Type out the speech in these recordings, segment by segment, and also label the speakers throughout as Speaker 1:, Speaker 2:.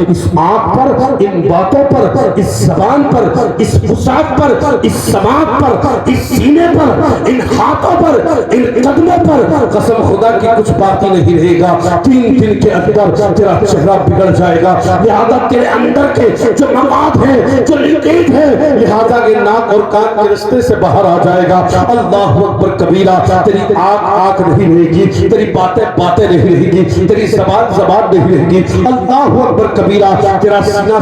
Speaker 1: اس آنکھ پر، ان باتوں پر، اس زبان پر، اس وسعت پر، اس سماعت پر، اس سینے پر، ان ہاتھوں پر، ان قدموں پر قسم خدا کی کچھ باقی نہیں رہے گا۔ 3 دن کے اندر تیرا چہرہ بگڑ جائے گا۔ لہذا تیرے اندر کے جو مواد ہے، جو لیکیج ہے، لہذا یہ ناک اور کان کے رستے سے باہر آ جائے گا۔ اللہ اکبر کبیرہ، تیری آنکھ نہیں رہے گی، تیری باتیں نہیں رہے گی، تیری زبان نہیں رہے گی۔ اللہ اکبر کبیرہ، تیرا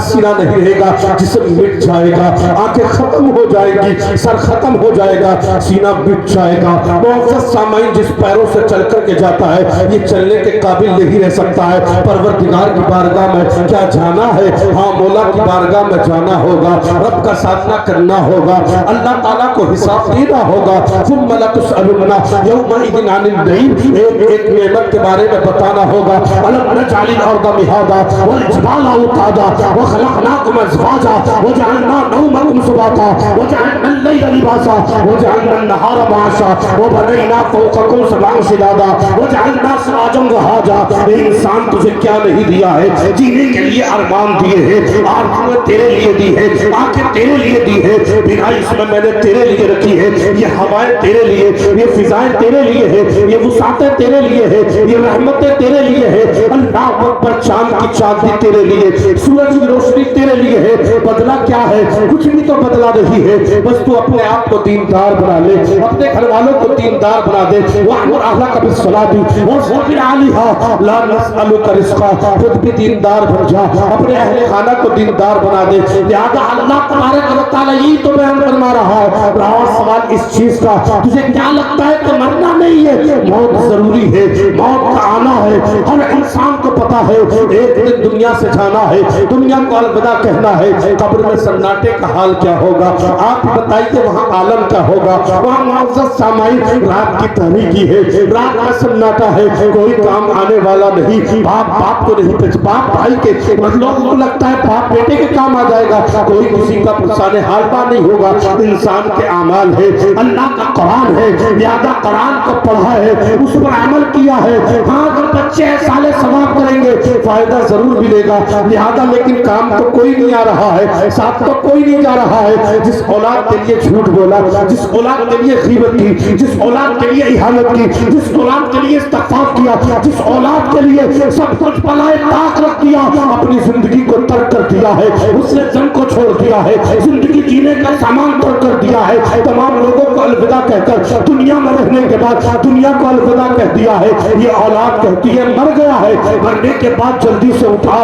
Speaker 1: سینہ نہیں رہے گا، جسم مٹ جائے گا، آنکھیں ختم ہو جائے گی، سر ختم ہو جائے گا، سینہ مٹ جائے گا۔ معزز سامعین، جس پیروں سے چل کر کے جاتا ہے یہ چلنے کے قابل نہیں رہ سکتا ہے۔ پروردگار کی بارگاہ میں کیا جانا ہے؟ ہاں، مولا کی بارگاہ میں جانا ہوگا، رب کا سامنا کرنا ہوگا، اللہ تعالیٰ کو حساب دینا ہوگا۔ ثم لتسألن یومئذ عن النعیم، ایک نعمت کے بارے میں بتانا ہوگا۔ أَلَمْ نَجْعَلِ الْأَرْضَ مِهَادًا وَالْجِبَالَ أَوْتَادًا وَخَلَقْنَاكُمْ أَزْوَاجًا وَجَعَلْنَا نَوْمَكُمْ سُبَاتًا وَجَعَلْنَا اللَّيْلَ لِبَاسًا وَجَعَلْنَا النَّهَارَ مَعَاشًا وَبَنَيْنَا فَوْقَكُمْ سَبْعًا شِدَادًا وَجَعَلْنَا سِرَاجًا وَهَاجًا۔ اے انسان، تجھے کیا نہیں دیا ہے؟ جینے کے لیے ارمان دیے ہیں، آرزویں تیرے لیے دی ہے، آنکھیں تیرے لیے دی ہے، بنائی اس میں نے تیرے لیے رکھی ہے، یہ ہوائیں تیرے لیے، یہ فضائیں تیرے لیے ہے، یہ وسعتیں تیرے لیے ہے، یہ رحمتیں تیرے لیے ہے۔ اللہ اکبر، چاند کی چاندنی تیرے لیے، سورج کی روشنی تیرے لیے ہے۔ بدلہ کیا ہے؟ کچھ بھی تو بدلہ نہیں ہے، بس تو اپنے آپ کو دیندار بنا لے، اپنے گھر والوں کو دیندار بنا دے۔ وَأْمُرْ أَهْلَكَ بِالصَّلَاةِ وَاصْطَبِرْ عَلَيْهَا لَا نَسْأَلُكَ رِزْقًا، خود بھی دیندار بن جا، اپنے اہل خانہ کو دیندار بنا دے۔ لہذا اللہ تبارک و تعالیٰ یہی تو بیان فرما رہا ہے۔ رہا سوال اس چیز کا، تجھے کیا لگتا ہے کہ مرنا نہیں ہے؟ موت ضروری ہے، موت کا آنا ہے، ہر انسان کو پتا ہے ایک دن دنیا سے جانا ہے، دنیا کو الوداع کہنا ہے۔ قبر میں سناٹے کا حال کیا ہوگا؟ آپ بتائیے وہاں عالم کیا ہوگا؟ وہاں معزز سامعین، رات کی تاریکی ہے، رات کا سناٹا ہے، کوئی کام آنے والا نہیں، باپ کو نہیں پہنچ، باپ بھائی کے، لوگوں کو لگتا ہے باپ بیٹے کے کام آ جائے گا، کوئی کسی کا پرسانے حال بات نہیں ہوگا۔ انسان کے اعمال ہے، اللہ کا قرآن ہے، لہذا قرآن کو پڑھا ہے، اس پر عمل کیا ہے۔ ہاں، اگر بچے سالے ثواب کریں گے فائدہ ضرور ملے گا، لہذا لیکن کام تو کوئی نہیں آ رہا ہے، ساتھ تو کوئی نہیں جا رہا ہے۔ جس اولاد کے لیے جھوٹ بولا، جس اولاد کے لیے غیبت کی، جس اولاد کے لیے اہانت کی، جس اولاد کے لیے استغفار کیا، جس اولاد کے لیے سب کچھ بلائے طاق رکھ دیا، اپنی زندگی کو ترک کر دیا ہے، اس نے جنگ کو چھوڑ دیا ہے، زندگی جینے کا سامان ترک کر دیا ہے، تمام لوگوں کو الوداع کہہ کر دنیا میں رہنے کے بعد دنیا کو الوداع کہہ دیا ہے۔ یہ اولاد کہتی ہے مر گیا ہے، مرنے کے بعد جلدی سے اٹھا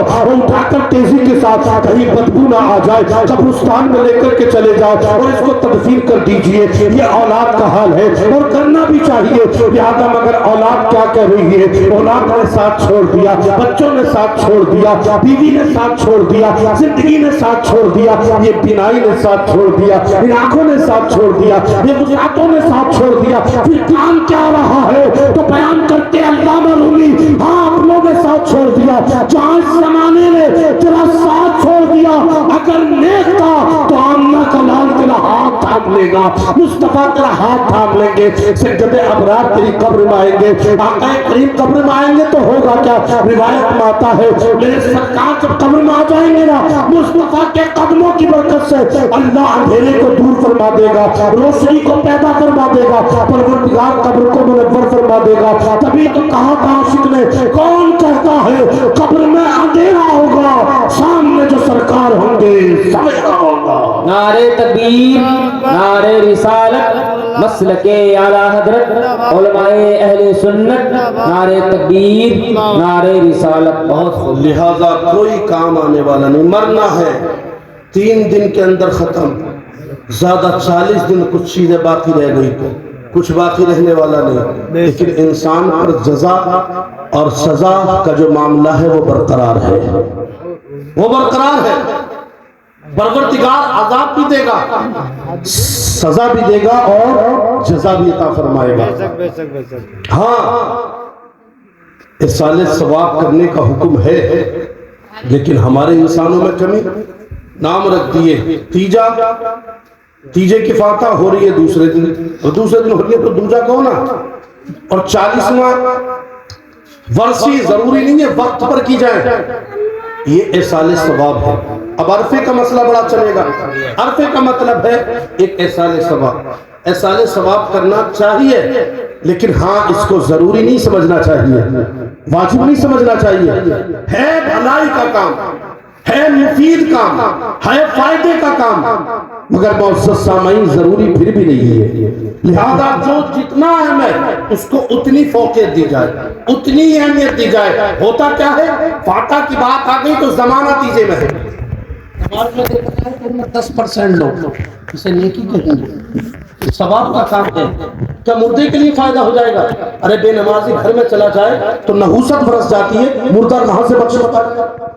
Speaker 1: کر تیزی کے ساتھ کہیں بدبو نہ آ جائے، قبرستان میں لے کر کے چلے جاؤ اور اس کو تدفین کر دیجئے۔ یہ اولاد کا حال ہے اور کرنا بھی چاہیے۔ لہذا مگر اولاد کیا کہہ رہی ہے؟ اولاد نے ساتھ چھوڑ دیا، بچوں نے ساتھ چھوڑ دیا، بیوی نے ساتھ چھوڑ دیا، زندگی نے ساتھ چھوڑ دیا، یہ بینائی نے ساتھ چھوڑ دیا، ان آنکھوں نے ساتھ چھوڑ دیا، یہ وسعتوں نے ساتھ چھوڑ دیا، پھر کام کیا رہا ہے؟ تو بیان کرتے علامہ رومی، ہاں اپنوں نے ساتھ چھوڑ دیا، جہاں اس زمانے نے تیرا ساتھ چھوڑ دیا، اگر نیک تھا تو آمنہ کا لال تیرا ہاتھ تھام لے گا، مصطفیٰ تیرا ہاتھ تھام لیں گے، سجدہ ابرار تیری قبر میں آئیں گے، آقا کریم قبر میں آئیں گے تو ہوگا کیا؟ روایت میں آتا ہے میرے سرکار جب قبر میں آ جائیں گے نا، مصطفیٰ کے قدموں کی برکت سے اللہ اندھیرے کو دور فرما دے گا، روشنی کو پیدا فرما دے گا، پروردگار قبر کو منور فرما دے گا۔ تبھی تو کہا تھا عاشق نے، کون کہتا ہے قبر میں اندھیرا ہوگا، سامنے جو سرکار ہوں گے سویرا ہوگا۔
Speaker 2: نعرہ تکبیر، نعرہ رسالت، مسلک اعلیٰ حضرت علماء اہل سنت، نعرہ تکبیر، نعرہ رسالت۔ بہت خوب۔
Speaker 1: لہذا کوئی کام آنے والا نہیں، مرنا ہے 3 دن کے اندر ختم، زیادہ 40 دن کچھ چیزیں باقی رہ گئی تو کچھ باقی رہنے والا نہیں، لیکن انسان پر جزا اور سزا کا جو معاملہ ہے وہ برقرار ہے، وہ برقرار ہے۔ پروردگار عذاب بھی دے گا، سزا بھی دے گا اور جزا بھی عطا فرمائے گا۔ ہاں، اصالِ ثواب کرنے کا حکم ہے، لیکن ہمارے انسانوں میں کمی، نام رکھ دیے تیجے کی فاتح ہو رہی ہے دوسرے دن، اور دوسرے دن ہو رہی ہے تو دوجا کہو نا، اور 40واں ورسی ضروری نہیں ہے وقت پر کی جائے، یہ ایصال ثواب ہے۔ اب عرفے کا مسئلہ بڑا چلے گا۔ عرفے کا مطلب ہے ایک ایصال ثواب۔ ایصال ثواب کرنا چاہیے، لیکن ہاں اس کو ضروری نہیں سمجھنا چاہیے، واجب نہیں سمجھنا چاہیے۔ ہے بھلائی کا کام، ہے مفید کام، ہے فائدے کا کام، مگر معزز سامعین ضروری پھر بھی نہیں ہے۔ لہذا جو جتنا اہم ہے اس کو اتنی فوقیت دی جائے، اتنی اہمیت دی جائے۔ ہوتا کیا ہے، فاتح کی بات آ گئی تو زمانہ تیزے میں ہے۔ نماز میں دیکھا ہے کہ 10% لوگ اسے نیکی کہیں گے، ثواب کا کام ہے، کیا مردے کے لیے فائدہ ہو جائے گا؟ ارے بے نمازی گھر میں چلا جائے تو نحوست برس جاتی ہے، مردہ کہاں سے بخش ہوتا ہے؟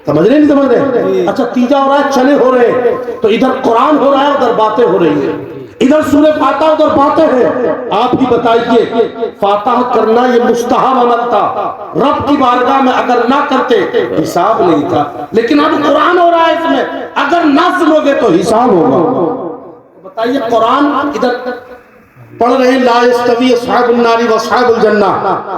Speaker 1: سمجھ رہے نہیں سمجھ رہے؟ اچھا تیجا ہو رہا ہے، چنے ہو رہے ہیں، تو ادھر قرآن ہو رہا ہے، ادھر باتیں ہو رہی ہیں، ادھر سورہ فاتحہ ادھر باتیں ہیں۔ آپ ہی بتائیے، فاتحہ کرنا یہ مستحب عمل تھا، رب کی بارگاہ میں اگر نہ کرتے حساب نہیں تھا، لیکن اب قرآن ہو رہا ہے اس میں، اگر نہ سنو گے تو حساب ہوگا۔ بتائیے قرآن ادھر پڑھ رہے ہیں لا یستوی اصحاب النار و اصحاب الجنہ،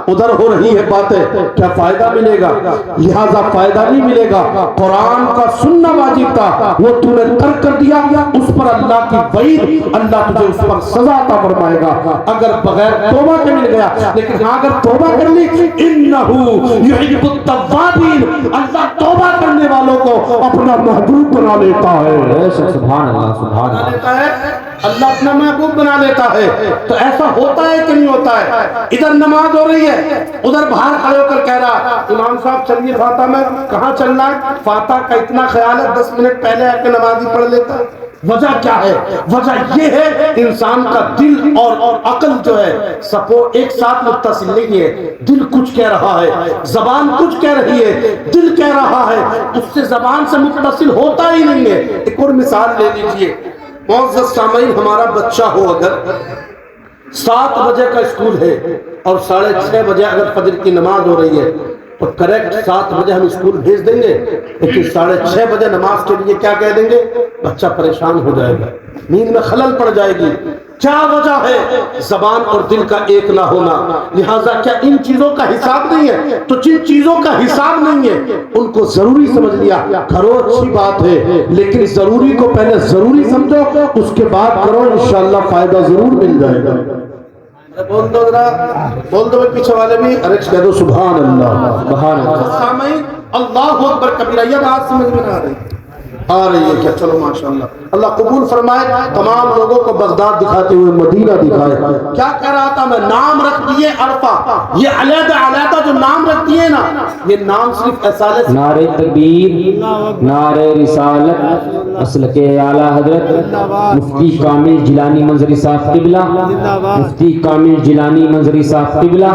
Speaker 1: ادھر ہو رہی ہے باتیں، کیا فائدہ ملے گا؟ لہذا فائدہ نہیں ملے گا۔ قرآن کا سننا واجب تھا، وہ تو نے ترک کر دیا، اس پر اللہ کی وعید، اللہ تجھے اس پر سزا عطا فرمائے گا اگر بغیر توبہ کے مل گیا۔ لیکن اگر توبہ کر لی، انہو یحب التوابین، اللہ توبہ کرنے والوں کو اپنا محبوب بنا لیتا ہے۔
Speaker 2: سبحان اللہ، سبحان اللہ۔
Speaker 1: اللہ اپنا محبوب بنا لیتا ہے۔ تو ایسا ہوتا ہے کہ نہیں ہوتا ہے؟ ادھر نماز ہو رہی ہے، ادھر باہر کھڑے ہو کر کہہ رہا امام صاحب چلیے فاتحہ میں، کہاں چلنا ہے؟ فاتحہ کا اتنا خیال ہے 10 منٹ پہلے آ کے نمازی پڑھ لیتا ہے۔ وجہ کیا ہے؟ وجہ یہ ہے انسان کا دل اور عقل جو ہے سپو ایک ساتھ متصل نہیں ہے۔ دل کچھ کہہ رہا ہے، زبان کچھ کہہ رہی ہے، دل کہہ رہا ہے، اس سے زبان سے متصل ہوتا ہی نہیں ہے۔ ایک اور مثال لے لیجئے، معزز سامعین، ہمارا بچہ ہو اگر 7 بجے کا اسکول ہے اور 6:30 بجے اگر فجر کی نماز ہو رہی ہے تو کریکٹ 7 بجے ہم اسکول بھیج دیں گے، لیکن 6:30 بجے نماز کے لیے کیا کہہ دیں گے؟ بچہ پریشان ہو جائے گا، نیند میں خلل پڑ جائے گی۔ کیا وجہ ہے؟ زبان اور دل کا ایک نہ ہونا۔ لہٰذا کیا ان چیزوں کا حساب نہیں ہے؟ تو جن چیزوں کا حساب نہیں ہے ان کو ضروری سمجھ لیا کرو، اچھی بات ہے، لیکن ضروری کو پہلے ضروری سمجھو، اس کے بعد کرو، انشاءاللہ فائدہ ضرور مل جائے گا۔ بول دو ذرا، بول دو پیچھے والے بھی، ارے کہہ دو سبحان اللہ، سبحان اللہ۔ سامعین، اللہ اکبر کبیرہ، یہ بات سمجھ میں نہ آ رہی ہے کیا؟ چلو ماشاءاللہ، اللہ قبول فرمائے۔ تمام لوگوں کو بغداد دکھاتے ہوئے مدینہ دکھائے۔ کیا کہہ رہا تھا میں؟ نام رکھ دیے عرفہ، یہ علیحدہ علیحدہ جو نام رکھ دیے نا، یہ نام صرف ایصال
Speaker 2: نعرہ تکبیر، نعرہ رسالت، مسلک اعلیٰ حضرت مفتی کامل جیلانی منظری صاحب قبلہ، مفتی کامل جیلانی منظری صاحب قبلہ،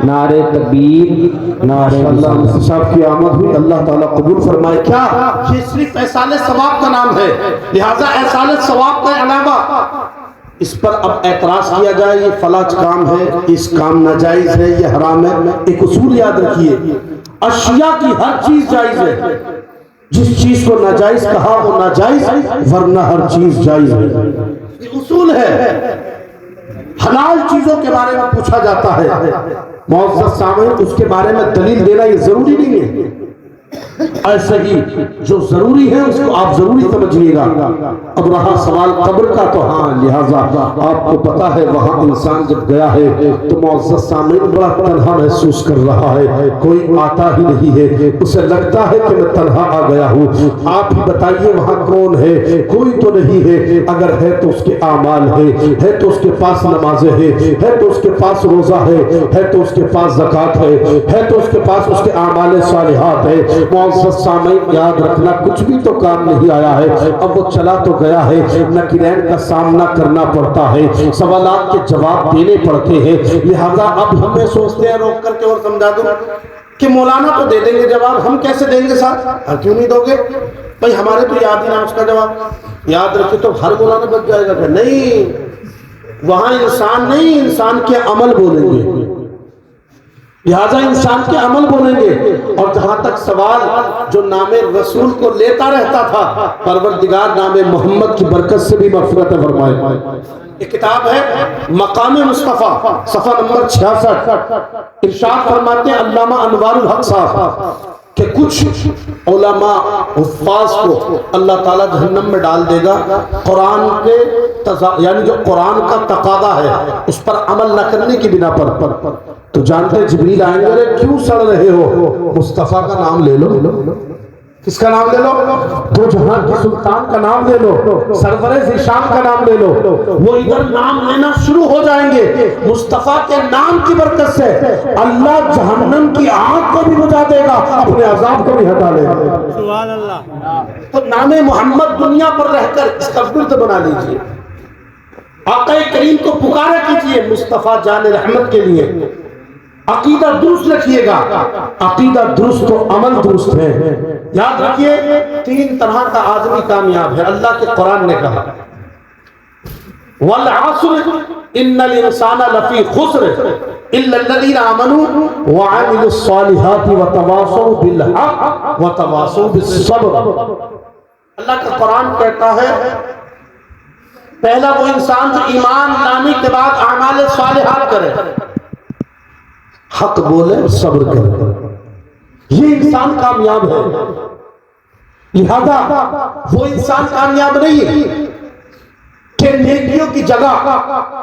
Speaker 2: نعرہ تکبیر، نعرہ
Speaker 1: اللہ مفتی صاحب کی آمد ہوئی، اللہ تعالیٰ قبول فرمائے۔ کیا یہ صرف ایصال ثواب کا نام ہے؟ لہذا ایصال ثواب کا علاوہ اس پر اب اعتراض کیا جائے یہ فلاں کام ہے، اس کام ناجائز ہے، یہ حرام ہے، ایک اصول یاد رکھیے، اشیاء کی ہر چیز جائز ہے، جس چیز کو ناجائز کہا وہ ناجائز، ورنہ ہر چیز جائز ہے، یہ اصول ہے۔ حلال چیزوں کے بارے میں پوچھا جاتا ہے، معزز سامعین، اس کے بارے میں دلیل دینا یہ ضروری نہیں ہے، ایسے ہی جو ضروری ہے اس کو آپ ضروری سمجھیے گا۔ اب رہا سوال قبر کا، تو ہاں لہٰذا آپ کو پتا ہے وہاں انسان جب گیا ہے تو معزز سامعین بڑا تنہا محسوس کر رہا ہے، کوئی آتا ہی نہیں ہے، اسے لگتا ہے کہ میں تنہا آ گیا ہوں۔ آپ ہی بتائیے وہاں کون ہے؟ کوئی تو نہیں ہے، اگر ہے تو اس کے اعمال ہے تو اس کے پاس نمازیں ہے تو اس کے پاس روزہ ہے تو اس کے پاس زکوٰۃ ہے تو اس کے پاس اس کے اعمال صالحات ہے۔ معزز سامعین یاد رکھنا، کچھ بھی تو کام نہیں آیا ہے، اب وہ چلا تو گیا ہے، نکرین کا سامنا کرنا پڑتا ہے، سوالات کے جواب دینے پڑتے ہیں۔ لہذا اب ہمیں سوچتے ہیں، روک کر کے اور سمجھا دوں کہ مولانا تو دے دیں گے جواب، ہم کیسے دیں گے صاحب؟ کیوں نہیں دو گے بھائی؟ ہمارے تو یاد ہی نہ اس کا جواب۔ یاد رکھے تو ہر مولانا بچ جائے گا کہ نہیں، وہاں انسان نہیں، انسان کے عمل بولیں گے، لہذا انسان کے عمل بولیں گے۔ اور جہاں تک سوال جو نام رسول کو لیتا رہتا تھا، پروردگار نام محمد کی برکت سے بھی مغفرت فرمائے۔ ایک کتاب ہے مقام مصطفیٰ، صفحہ نمبر 66، ارشاد فرماتے ہیں علامہ انوار الحق صاحب کہ کچھ علماء حفاظ کو اللہ تعالیٰ جہنم میں ڈال دے گا قرآن کے یعنی جو قرآن کا تقاضا ہے اس پر عمل نہ کرنے کی بنا پر. تو جانتے جبریل آئیں گے، ارے کیوں سڑ رہے ہو؟ مصطفیٰ کا نام لے لو. کس کا نام لے لو؟ دو جہاں کے سلطان کا نام لے لو، سرور ذیشان کا نام لے لو. وہ ادھر نام لینا شروع ہو جائیں گے. مصطفیٰ کے نام کی برکت سے اللہ جہنم کی آگ کو بھی بجھا دے گا، اپنے عذاب کو بھی ہٹا لے گا.
Speaker 3: سبحان اللہ.
Speaker 1: تو نام محمد دنیا پر رہ کر اس کا ورد بنا لیجئے. آقا کریم کو پکارا کیجئے مصطفیٰ جان رحمت کے لیے. عقیدہ درست رکھیے گا. عقیدہ درست تو عمل درست ہے. یاد رکھیے 3 طرح کا آدمی کامیاب ہے. اللہ کے قرآن نے کہا والعصر ان الانسان لفی خسر الا الذین آمنوا وعملوا الصالحات وتواصوا بالحق وتواصوا بالصبر. اللہ کا قرآن کہتا ہے پہلا وہ انسان جو ایمان لانے کے بعد اعمال صالحات کرے، حق بولے، صبر کرے، یہ انسان کامیاب ہے. لہذا وہ انسان کامیاب نہیں ہے کہ نیکیوں کی جگہ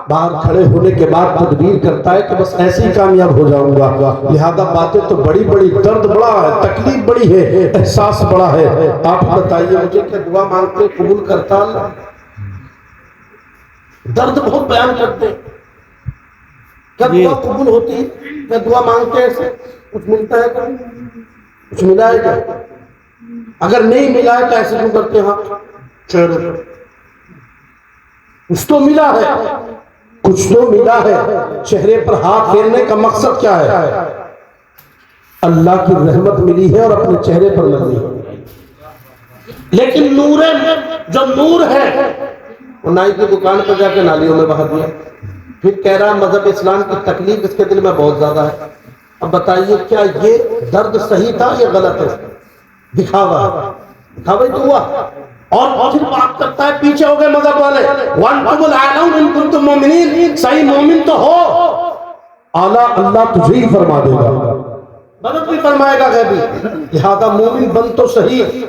Speaker 1: باہر کھڑے ہونے کے بعد تدبیر کرتا ہے کہ بس ایسے ہی کامیاب ہو جاؤں گا. لہذا باتیں تو بڑی بڑی، درد بڑا ہے، تکلیف بڑی ہے، احساس بڑا ہے. آپ بتائیے مجھے کہ دعا مانگتے قبول کرتا اللہ؟ درد بہت بیان کرتے. کیا دعا قبول ہوتی ہے؟ کیا دعا مانگتے ہیں ایسے کچھ ملتا ہے؟ کچھ ملا ہے کیا؟ اگر نہیں ملا ہے تو ایسے کیوں کرتے ہیں؟ چہرے پر کچھ تو ملا ہے، کچھ تو ملا ہے. چہرے پر ہاتھ پھیرنے کا مقصد کیا ہے؟ اللہ کی رحمت ملی ہے اور اپنے چہرے پر لگی ہے. لیکن نور جو نور ہے وہ نائی کی دکان پر جا کے نالیوں میں بہا دیا. پھر کہہ رہا مذہب اسلام کی تکلیف اس کے دل میں بہت زیادہ ہے. اب بتائیے کیا یہ درد صحیح تھا یا غلط ہے؟ دکھاوا دکھاوا تو ہوا. اور پھر بات کرتا ہے پیچھے ہو گئے مذہب والے وانتم الاعلون ان کنتم مومنین. صحیح مومن تو ہو، اعلیٰ اللہ تجھے ہی فرما دے گا، مدد بھی فرمائے گا غیبی. لہذا مومن بن تو صحیح.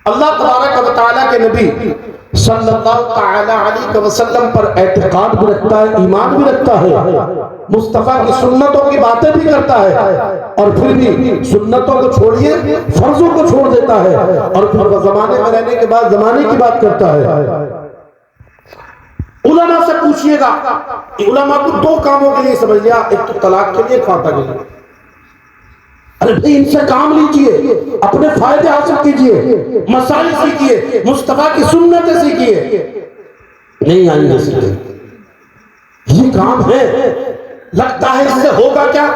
Speaker 1: اللہ تبارک و تعالیٰ کے نبی صلی اللہ تعالی علیہ وسلم پر اعتقاد بھی رکھتا ہے، ایمان بھی رکھتا ہے، مصطفیٰ کی سنتوں کی باتیں بھی کرتا ہے، اور پھر بھی سنتوں کو چھوڑیے فرضوں کو چھوڑ دیتا ہے، اور پھر وہ زمانے میں رہنے کے بعد زمانے کی بات کرتا ہے. علماء سے پوچھئے گا، علماء کو 2 کاموں کے لیے سمجھ لیا، ایک تو طلاق کے لیے، ایک فاتحہ کے لیے. ارے بھئی ان سے کام لیجئے، اپنے فائدے حاصل کیجئے، مسائل سیکھئے، مصطفیٰ کی سنتیں سیکھئے. نہیں آئیں گے سیکھیں، یہ کام ہے. لگتا ہے اس سے ہوگا کیا؟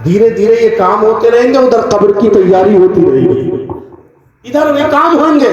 Speaker 1: دھیرے دھیرے یہ کام ہوتے رہیں گے، ادھر قبر کی تیاری ہوتی رہے گی. ادھر یہ کام ہوئیں گے،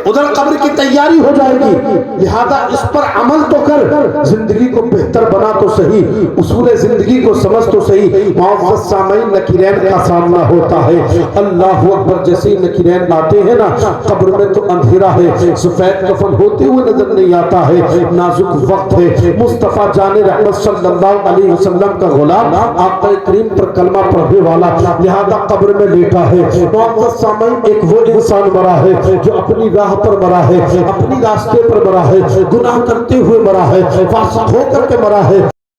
Speaker 1: ادھر قبر کی تیاری ہو جائے گی. لہذا اس پر عمل تو کر، زندگی کو بہتر بنا تو صحیح، اصول زندگی کو سمجھ تو صحیح. معزز سامعین نکیرین کا سامنا ہوتا ہے. اللہ اکبر. جیسے نکیرین آتے ہیں نا قبر میں تو اندھیرا ہے، سفید کفن ہوتے ہوئے نظر نہیں آتا ہے، نازک وقت ہے. مصطفیٰ جان رحمت صلی اللہ علیہ وسلم کا غلام آقا کریم پر کلمہ پڑھنے والا لہذا قبر میں لیٹا ہے. معزز سامعین ایک وہ انسان مرا ہے جو اپنی راہ پر مرا ہے، اپنی راستے پر مرا ہے، گناہ کرتے ہوئے مرا ہے، فاسق ہو کر کے مرا ہے.